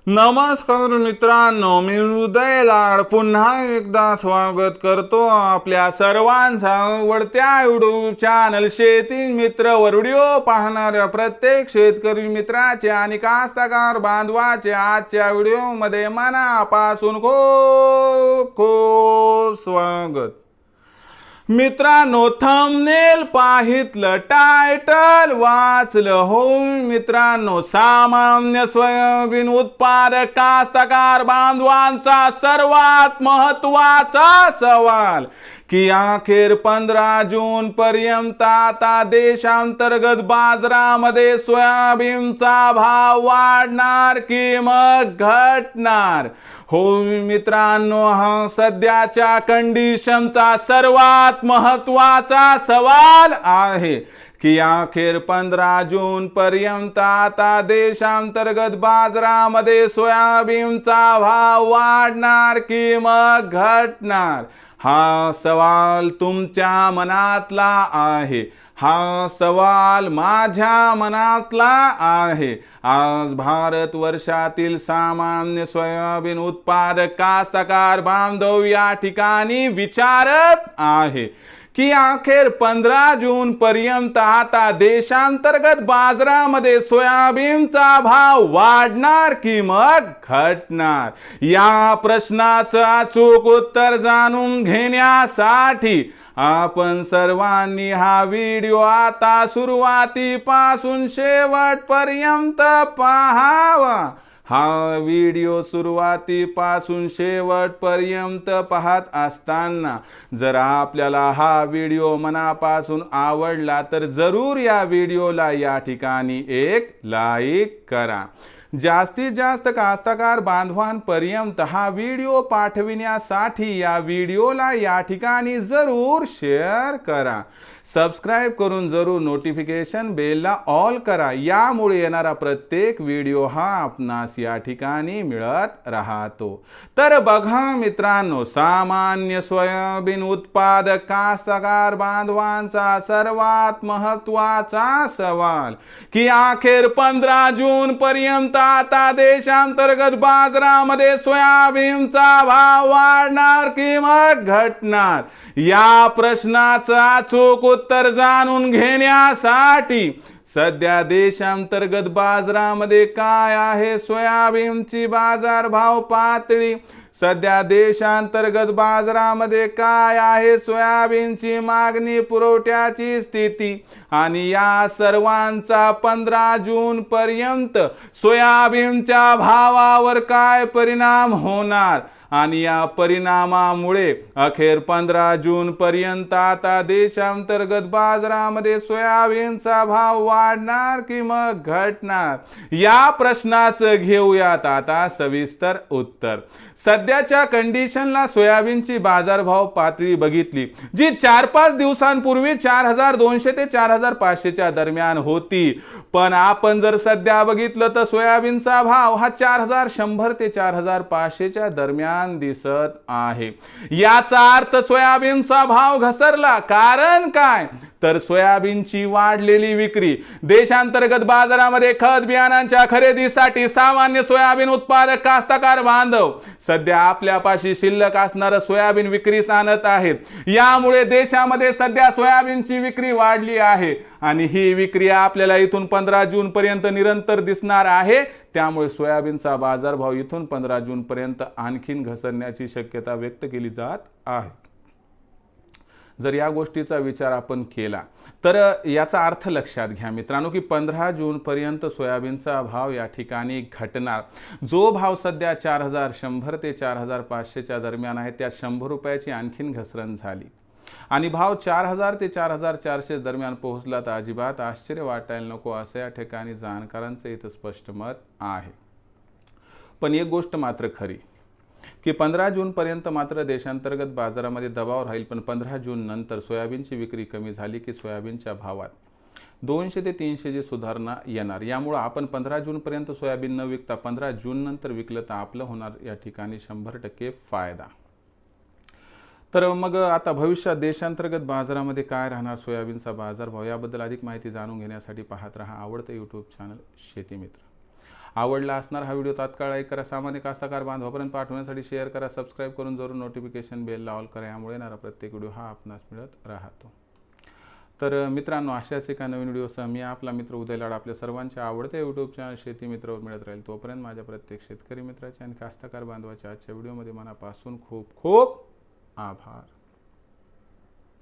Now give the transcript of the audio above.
नमस्कार मित्रांनो, मी हृदय लाड पुन्हा एकदा स्वागत करतो आपल्या सर्वांचा आवडत्या यूट्यूब चॅनल शेती मित्रवर व्हिडिओ पाहणाऱ्या प्रत्येक शेतकरी मित्राचे आणि कास्तकार बांधवाचे आजच्या व्हिडिओमध्ये मनापासून खूप खूप स्वागत। मित्रांनो, थंबनेल पाहितलं, टायटल वाचलं हो मित्रांनो, सामान्य सोयाबीन उत्पादक कास्तकार बांधवांचा सर्वात महत्त्वाचा सवाल की अखेर 15 जून पर्यंत आता देशांतर्गत बाजारामध्ये सोयाबीनचा भाव वाढणार की मग घटणार। हो मित्रांनो, हा सध्याच्या कंडिशनचा सर्वात महत्त्वाचा सवाल आहे की अखेर 15 जून पर्यंत आता देशांतर्गत बाजारामध्ये सोयाबीनचा भाव वाढणार की मग घटणार। हा सवाल तुमच्या मनातला आहे, हा सवाल माझ्या मनातला आहे। आज भारत वर्षातील सामान्य सोयाबीन उत्पादक कास्तकार बांधव या ठिकाणी विचारत आहे की अखेर 15 जून पर्यंत आता देशांतर्गत बाजारामध्ये सोयाबीनचा भाव वाढणार की मग घटणार। या प्रश्नाचं अचूक उत्तर जाणून घेण्यासाठी आपण सर्वांनी हा व्हिडिओ आता सुरुवातीपासून शेवटपर्यंत पाहावा। हा व्हिडिओ सुरुवातीपासून शेवटपर्यंत पाहत असताना जर आपल्याला हा व्हिडिओ मनापासून आवडला तर जरूर या व्हिडिओला या ठिकाणी एक लाईक करा। जास्तीत जास्त कास्तकार बांधवांपर्यंत हा व्हिडिओ पाठविण्यासाठी या व्हिडिओला या ठिकाणी जरूर शेअर करा। सबस्क्राइब करून जरूर नोटिफिकेशन बेलला ऑल करा, यामुळे येणारा प्रत्येक व्हिडिओ हा आपणास या ठिकाणी मिळत राहतो। तर बघा मित्रांनो, सामान्य सोयाबीन उत्पादक कास्तकार बांधवांचा सर्वात महत्त्वाचा सवाल की अखेर 15 जून पर्यंत आता देशांतर्गत बाजारामध्ये सोयाबीनचा भाव वाढणार की मग घटणार। या प्रश्नाचं अचूक उत्तर जाणून घेण्यासाठी सध्या देशांतर्गत बाजारामध्ये काय आहे सोयाबीनची बाजारभाव पातळी, सध्या देशांतर्गत बाजारामध्ये काय आहे सोयाबीनची मागणी पुरवठ्याची स्थिती आणि या सर्वांचा 15 जून पर्यंत सोयाबीनच्या भावावर काय परिणाम होणार आणि या परिणामामुळे अखेर 15 जून पर्यंत आता देशांतर्गत बाजारामध्ये सोयाबीनचा भाव वाढणार की मग घटणार। या प्रश्नाचं घेऊयात आता सविस्तर उत्तर। सध्याच्या कंडिशनला सोयाबीनची बाजारभाव पातळी बघितली जी 4-5 दिवसांपूर्वी 4200 ते 4500 च्या दरम्यान होती, पण आपण जर सध्या बघितलं तर सोयाबीनचा भाव हा 4100 ते 4500 च्या दरम्यान दिसत आहे। याचा अर्थ सोयाबीनचा भाव घसरला। कारण काय तर सोयाबीनची वाढलेली विक्री, देशांतर्गत बाजारामध्ये खत बियाणांच्या खरेदीसाठी सामान्य सोयाबीन उत्पादक कास्तकार बांधव सध्या आपल्यापाशी शिल्लक असणारं सोयाबीन विक्रीस आणत आहेत। यामुळे देशामध्ये सध्या सोयाबीनची विक्री वाढली आहे आणि ही विक्री आपल्याला इथून 15 जून पर्यंत निरंतर दिसणार आहे। त्यामुळे सोयाबीनचा बाजारभाव इथून 15 जून पर्यंत आणखीन घसरण्याची शक्यता व्यक्त केली जात आहे। जर या गोष्टीचा विचार आपण केला तर याचा अर्थ लक्षात घ्या मित्रांनो की 15 जून पर्यंत सोयाबीनचा भाव या ठिकाणी घटणार। जो भाव सध्या 4100 ते 4500 च्या दरम्यान आहे त्या 100 रुपयाची आणखीन घसरण झाली आणि भाव 4000 ते 4400 दरम्यान पोहोचला तर अजिबात आश्चर्य वाटायला नको असं या ठिकाणी जाणकारांचं इथं स्पष्ट मत आहे। पण एक गोष्ट मात्र खरी की 15 जून पर्यंत मात्र देशांतर्गत बाजारामध्ये दबाव राहील, पण 15 जून नंतर सोयाबीनची विक्री कमी झाली की सोयाबीनच्या भावात 200 ते 300 ची सुधारणा येणार। यामुळे आपण 15 जून पर्यंत सोयाबीन न विकता 15 जून नंतर विकलं तर आपलं होणार या ठिकाणी 100% फायदा। तर मग आता भविष्यात देशांतर्गत बाजारामध्ये काय राहणार सोयाबीनचा बाजारभाव याबद्दल अधिक माहिती जाणून घेण्यासाठी पाहत रहा आवडते यूट्यूब चॅनल शेती मित्र। आवडला असणार हा व्हिडिओ तात्काळ लाईक करा, सामान्य कास्तकार बांधवापर्यंत पाठवण्यासाठी शेअर करा, सबस्क्राईब करून जरूर नोटिफिकेशन बेल ऑल करा, यामुळे येणारा प्रत्येक व्हिडिओ हा आपणास मिळत राहतो. तर मित्रांनो, अशाच एका नवीन व्हिडिओसह मी आपला मित्र उदय लाड आपल्या सर्वांच्या आवडत्या यूट्यूब चॅनल शेती मित्रवर मिळत राहील. तोपर्यंत माझ्या प्रत्येक शेतकरी मित्राच्या आणि कास्तकार बांधवाच्या आजच्या व्हिडिओमध्ये मनापासून खूप खूप आभार.